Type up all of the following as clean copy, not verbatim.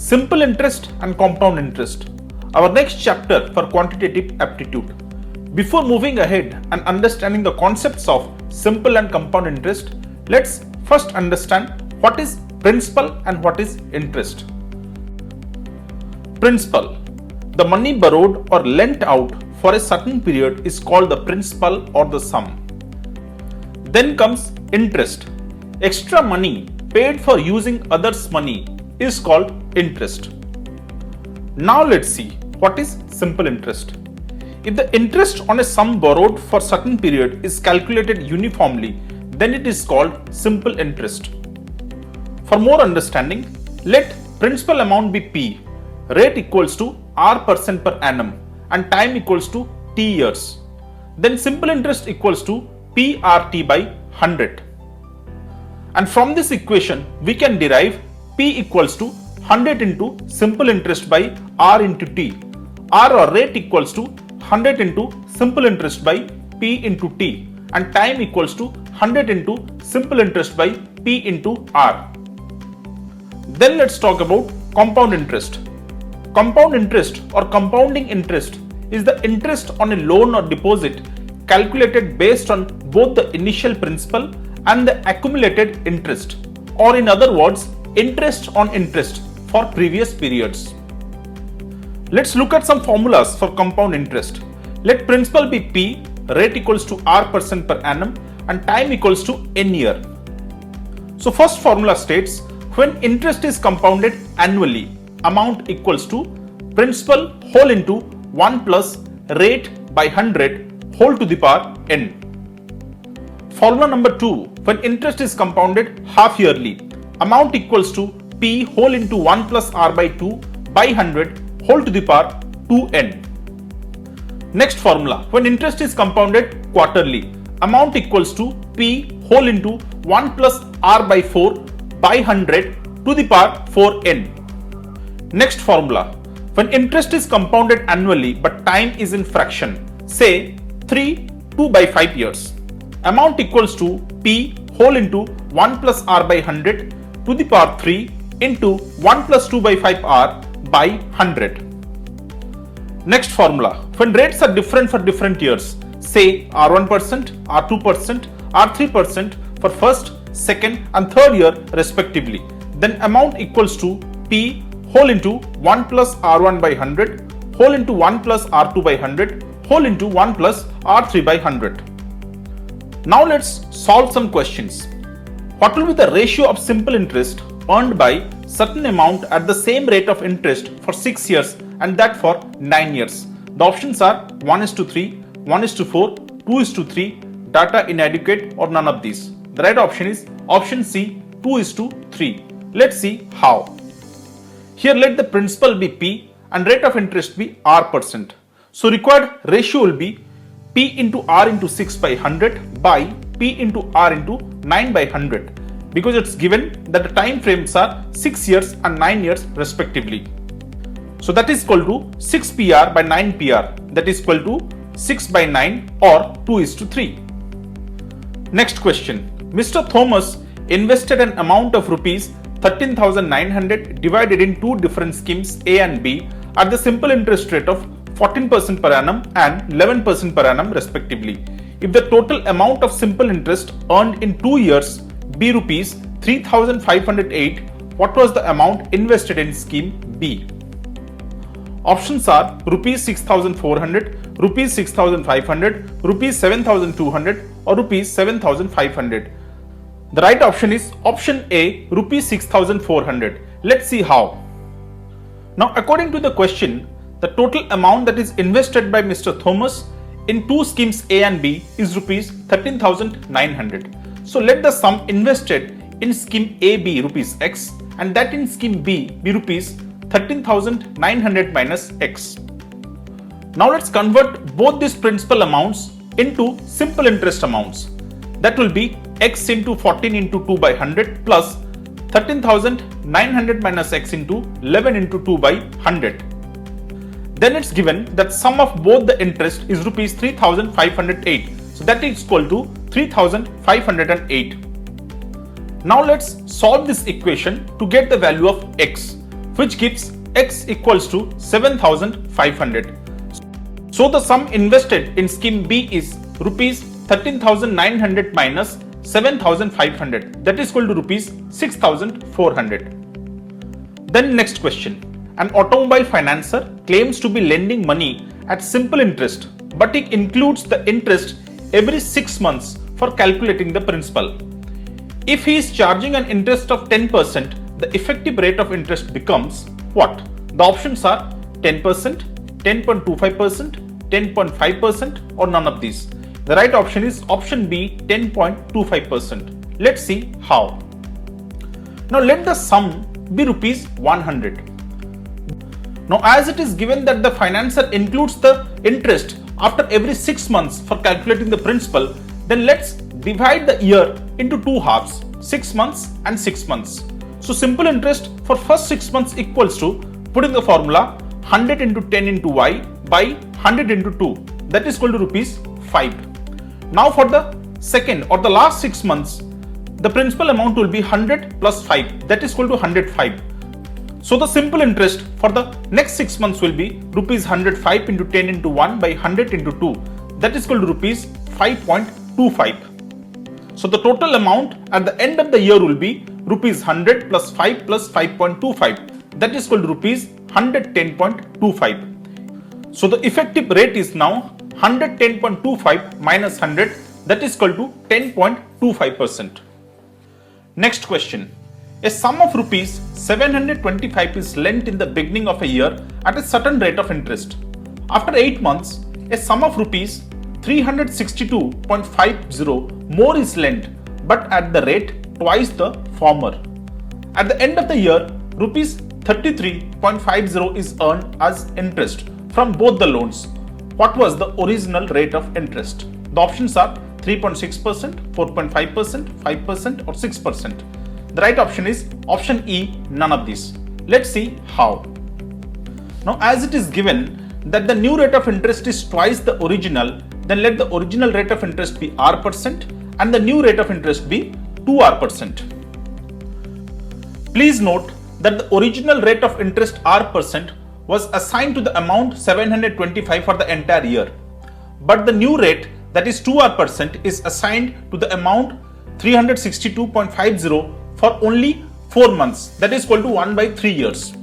Simple interest and compound interest, our next chapter for quantitative aptitude. Before moving ahead and understanding the concepts of simple and compound interest, let's first understand what is principal and what is interest. Principal. The money borrowed or lent out for a certain period is called the principal or the sum. Then comes interest. Extra money paid for using others' money is called interest. Now let's see what is simple interest. If the interest on a sum borrowed for certain period is calculated uniformly, then it is called simple interest. For more understanding, let principal amount be P, rate equals to R% per annum and time equals to T years. Then simple interest equals to PRT by 100. And from this equation, we can derive P equals to 100 into simple interest by R into T. R or rate equals to 100 into simple interest by P into T and time equals to 100 into simple interest by P into R. Then let's talk about compound interest. Compound interest or compounding interest is the interest on a loan or deposit calculated based on both the initial principal and the accumulated interest, or in other words, interest on interest for previous periods. Let's look at some formulas for compound interest. Let principal be P, rate equals to R% per annum and time equals to N year. So first formula states when interest is compounded annually, amount equals to principal whole into 1 plus rate by 100 whole to the power N. Formula number 2, when interest is compounded half yearly, amount equals to P whole into 1 plus R by 2 by 100 whole to the power 2N. Next formula, when interest is compounded quarterly, amount equals to P whole into 1 plus R by 4 by 100 to the power 4N. Next formula, when interest is compounded annually but time is in fraction, say 2 by 5 years, amount equals to P whole into 1 plus R by 100 to the power 3 into 1 plus 2 by 5 R by 100. Next formula, when rates are different for different years, say R1%, R2%, R3% for first, second and third year respectively, then amount equals to P whole into 1 plus R1 by 100 whole into 1 plus R2 by 100 whole into 1 plus R3 by 100. Now let's solve some questions. What will be the ratio of simple interest earned by certain amount at the same rate of interest for 6 years and that for 9 years? The options are 1:3, 1:4, 2:3, data inadequate or none of these. The right option is option C, 2:3. Let's see how. Here let the principal be P and rate of interest be R%. So required ratio will be P into R into 6 by 100 by P into R into 9 by 100 because it's given that the time frames are 6 years and 9 years respectively. So that is equal to 6 PR by 9 PR, that is equal to 6 by 9 or 2:3. Next question. Mr. Thomas invested an amount of rupees 13,900 divided in two different schemes A and B at the simple interest rate of 14% per annum and 11% per annum respectively. If the total amount of simple interest earned in 2 years be rupees 3,508, what was the amount invested in scheme B? Options are rupees 6,400, rupees 6,500, rupees 7,200 or rupees 7,500. The right option is option A, rupees 6,400. Let's see how. Now according to the question, the total amount that is invested by Mr. Thomas in two schemes A and B is rupees 13,900. So let the sum invested in scheme A be rupees X and that in scheme B be rupees 13,900 minus X. Now let's convert both these principal amounts into simple interest amounts. That will be X into 14 into 2 by 100 plus 13,900 minus X into 11 into 2 by 100. Then it's given that sum of both the interest is rupees 3,508. So that is equal to 3,508. Now let's solve this equation to get the value of X. which gives X equals to 7,500. So the sum invested in scheme B is rupees 13,900 minus 7,500, that is equal to rupees 6,400. Then next question. An automobile financer claims to be lending money at simple interest, but it includes the interest every 6 months for calculating the principal. If he is charging an interest of 10%, the effective rate of interest becomes what? The options are 10%, 10.25%, 10.5% or none of these. The right option is option B, 10.25%. Let's see how. Now let the sum be rupees 100. Now as it is given that the financer includes the interest after every 6 months for calculating the principal, then let's divide the year into two halves, 6 months and 6 months. So simple interest for first 6 months equals to, put in the formula, 100 into 10 into y by 100 into 2, that is equal to rupees 5. Now for the second or the last 6 months, the principal amount will be 100 plus 5, that is equal to 105. So the simple interest for the next 6 months will be rupees 105 into 10 into 1 by 100 into 2, that is equal to rupees 5.25. So the total amount at the end of the year will be rupees 100 plus 5 plus 5.25, that is equal to rupees 110.25. So the effective rate is now 110.25 minus 100, that is equal to 10.25%. Next question. A sum of rupees 725 is lent in the beginning of a year at a certain rate of interest. After 8 months, a sum of rupees 362.50 more is lent, but at the rate twice the former. At the end of the year, rupees 33.50 is earned as interest from both the loans. What was the original rate of interest? The options are 3.6%, 4.5%, 5% or 6%. The right option is option E, none of these. Let's see how. Now as it is given that the new rate of interest is twice the original, then let the original rate of interest be R% and the new rate of interest be 2R%. Please note that the original rate of interest R% was assigned to the amount 725 for the entire year, but the new rate, that is 2R%, is assigned to the amount 362.50 for only 4 months, that is equal to 1 by 3 years.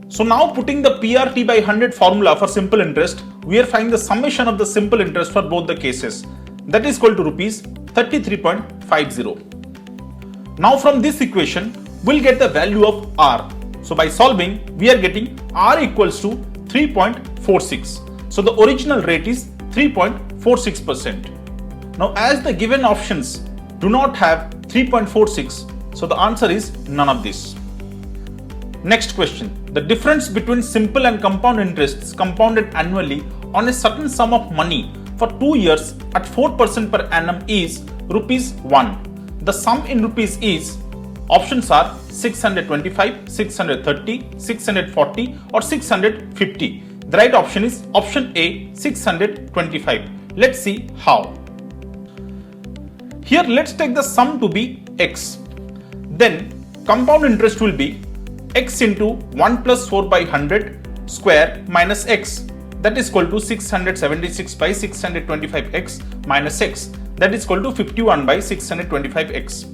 So now putting the PRT by 100 formula for simple interest, we are finding the summation of the simple interest for both the cases, that is equal to rupees 33.50. Now from this equation, we'll get the value of R. So by solving, we are getting R equals to 3.46. So the original rate is 3.46%. Now as the given options do not have 3.46, so the answer is none of this. Next question. The difference between simple and compound interests compounded annually on a certain sum of money for 2 years at 4% per annum is rupees 1. The sum in rupees is, options are 625, 630, 640 or 650. The right option is option A, 625. Let's see how. Here let's take the sum to be X. Then compound interest will be X into 1 plus 4 by 100 square minus X, that is equal to 676 by 625X minus X, that is equal to 51 by 625X.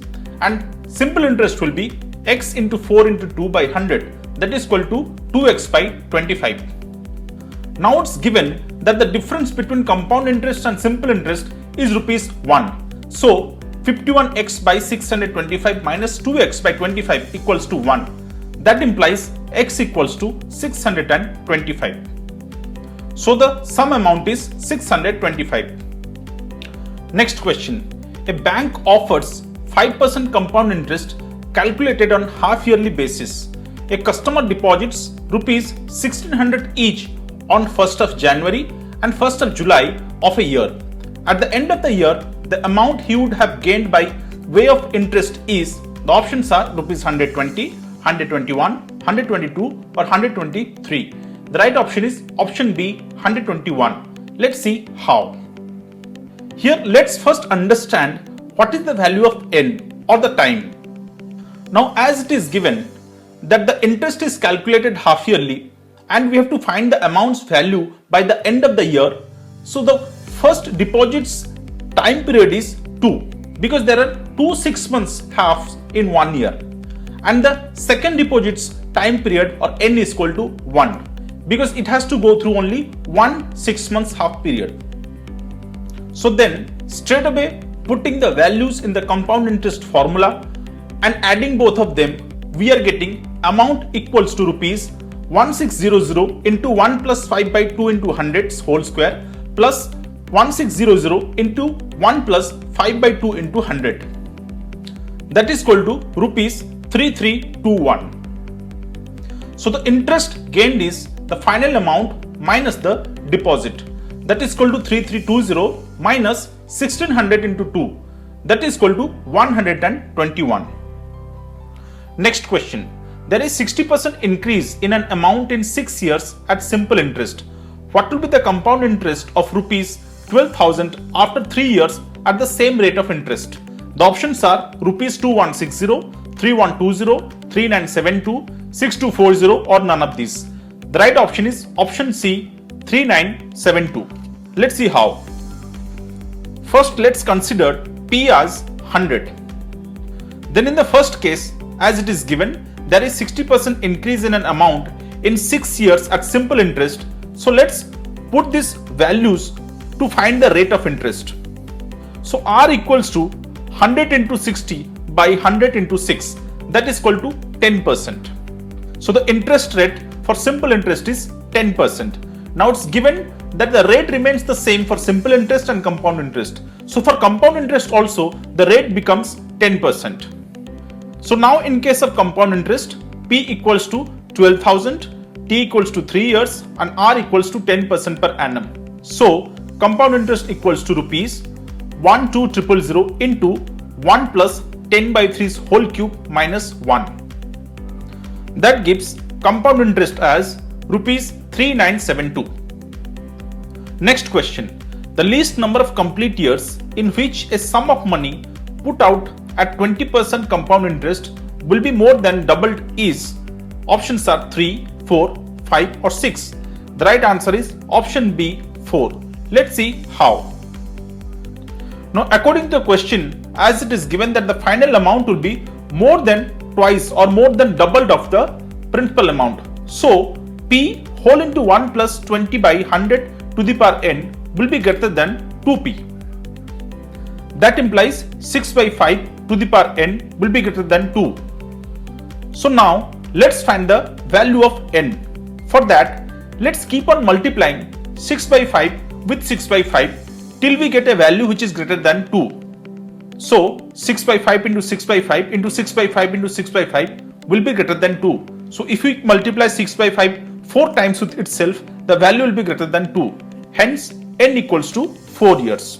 And simple interest will be X into 4 into 2 by 100, that is equal to 2X by 25. Now it's given that the difference between compound interest and simple interest is rupees 1. So 51x by 625 minus 2x by 25 equals to 1. That implies x equals to 625. So the sum amount is 625. Next question. A bank offers 5% compound interest calculated on half-yearly basis. A customer deposits rupees 1600 each on 1st of January and 1st of July of a year. At the end of the year, the amount he would have gained by way of interest is, the options are rupees 120, 121, 122 or 123. The right option is option B, 121. Let's see how. Here let's first understand what is the value of n or the time. Now as it is given that the interest is calculated half yearly and we have to find the amount's value by the end of the year. So the first deposit's time period is 2 because there are 2 6 months halves in 1 year, and the second deposit's time period or n is equal to 1 because it has to go through only 1 6 months half period. So then straight away putting the values in the compound interest formula and adding both of them, we are getting amount equals to rupees 1600 into 1 plus 5 by 2 into 100 whole square plus 1600 into 1 plus 5 by 2 into 100. That is equal to rupees 3321. So the interest gained is the final amount minus the deposit. That is equal to 3320 minus 1600 into 2. That is equal to 121. Next question. There is 60% increase in an amount in 6 years at simple interest. What will be the compound interest of rupees 12,000 after 3 years at the same rate of interest? The options are rupees 2160, 3120, 3972, 6240 or none of these. The right option is option C, 3972. Let's see how. First, let's consider P as 100. Then in the first case, as it is given, there is 60% increase in an amount in 6 years at simple interest. So let's put these values to find the rate of interest. So R equals to 100 into 60 by 100 into 6. That is equal to 10%. So the interest rate for simple interest is 10%. Now it's given that the rate remains the same for simple interest and compound interest. So for compound interest also, the rate becomes 10%. So now in case of compound interest, P equals to 12,000, T equals to 3 years and R equals to 10% per annum. So compound interest equals to rupees 12,000 into 1 plus 10 by 3's whole cube minus 1. That gives compound interest as rupees 3972. Next question. The least number of complete years in which a sum of money put out at 20% compound interest will be more than doubled is, options are 3, 4, 5 or 6. The right answer is option B, 4. Let's see how. Now according to the question, as it is given that the final amount will be more than twice or more than doubled of the principal amount. So P whole into 1 plus 20 by 100 to the power n will be greater than 2P. That implies 6 by 5 to the power n will be greater than 2. So now let's find the value of n. For that, let's keep on multiplying 6 by 5 with 6 by 5 till we get a value which is greater than 2. So 6 by 5 into 6 by 5 into 6 by 5 into 6 by 5 will be greater than 2. So if we multiply 6 by 5 4 times with itself, the value will be greater than 2. Hence n equals to 4 years.